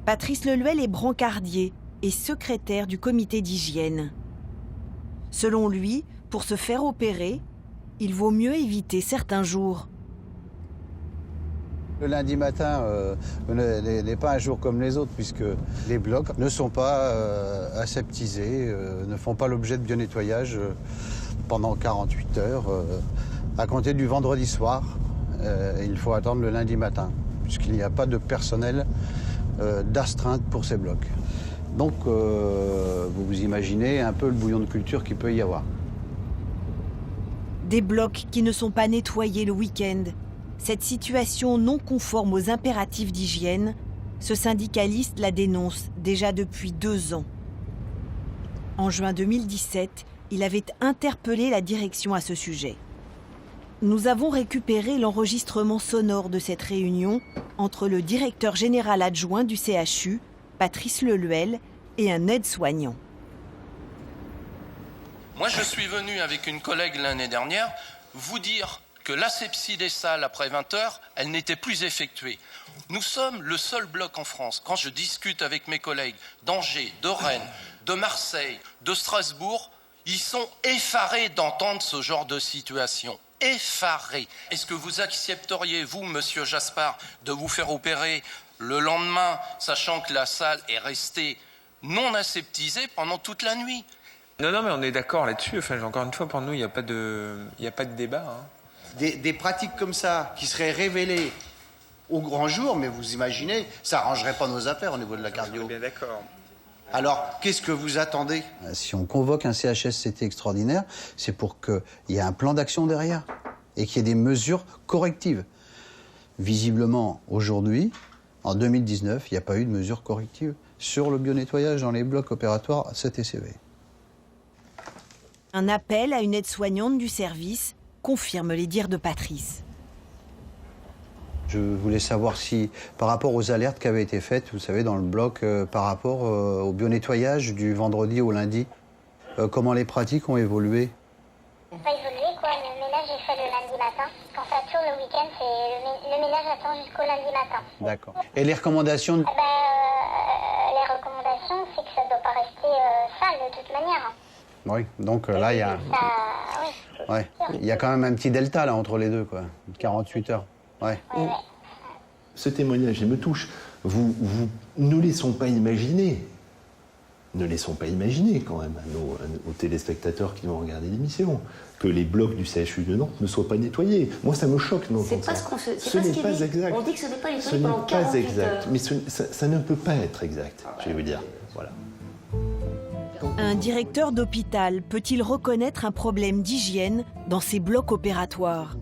Patrice Leluel est brancardier et secrétaire du comité d'hygiène. Selon lui, pour se faire opérer, il vaut mieux éviter certains jours. Le lundi matin n'est pas un jour comme les autres, puisque les blocs ne sont pas aseptisés, ne font pas l'objet de bionettoyage pendant 48 heures. À compter du vendredi soir, il faut attendre le lundi matin, puisqu'il n'y a pas de personnel d'astreinte pour ces blocs. Donc, vous vous imaginez un peu le bouillon de culture qu'il peut y avoir. Des blocs qui ne sont pas nettoyés le week-end. Cette situation non conforme aux impératifs d'hygiène, ce syndicaliste la dénonce déjà depuis 2 ans. En juin 2017, il avait interpellé la direction à ce sujet. Nous avons récupéré l'enregistrement sonore de cette réunion entre le directeur général adjoint du CHU, Patrice Leluel, et un aide-soignant. Moi, je suis venu avec une collègue l'année dernière vous dire que l'asepsie des salles après 20 heures, elle n'était plus effectuée. Nous sommes le seul bloc en France. Quand je discute avec mes collègues d'Angers, de Rennes, de Marseille, de Strasbourg, ils sont effarés d'entendre ce genre de situation. Effarés. Est-ce que vous accepteriez, vous, monsieur Jaspard, de vous faire opérer le lendemain, sachant que la salle est restée non aseptisée pendant toute la nuit? Non, mais on est d'accord là-dessus. Enfin, encore une fois, pour nous, il n'y a pas de débat. Hein. Des pratiques comme ça qui seraient révélées au grand jour, mais vous imaginez, ça arrangerait pas nos affaires au niveau de la cardio. Bien d'accord. Alors, qu'est-ce que vous attendez? Si on convoque un CHSCT extraordinaire, c'est pour qu'il y ait un plan d'action derrière et qu'il y ait des mesures correctives. Visiblement, aujourd'hui, en 2019, il n'y a pas eu de mesures correctives sur le bionettoyage dans les blocs opératoires CTCV. Un appel à une aide-soignante du service confirme les dires de Patrice. Je voulais savoir si, par rapport aux alertes qui avaient été faites, vous savez, dans le bloc, par rapport au bionettoyage du vendredi au lundi, comment les pratiques ont évolué? Pas évolué, quoi. Le ménage est fait le lundi matin. Quand ça tourne le week-end, le ménage attend jusqu'au lundi matin. D'accord. Et les recommandations Les recommandations, c'est que ça ne doit pas rester sale de toute manière. Oui, donc là, il y a... Ouais. Il y a quand même un petit delta là entre les deux, quoi. 48 heures. Ouais. Ce témoignage, il me touche. Vous ne laissons pas imaginer. Ne laissons pas imaginer quand même aux téléspectateurs qui vont regarder l'émission que les blocs du CHU de Nantes ne soient pas nettoyés. Moi, ça me choque d'entendre ça. C'est pas ce qu'on se... Ce n'est pas exact. On dit que ce n'est pas Ce nettoyé pendant n'est pas 48 exact. heures. Mais ça ne peut pas être exact, je vais vous dire. Voilà. Un directeur d'hôpital peut-il reconnaître un problème d'hygiène dans ses blocs opératoires ?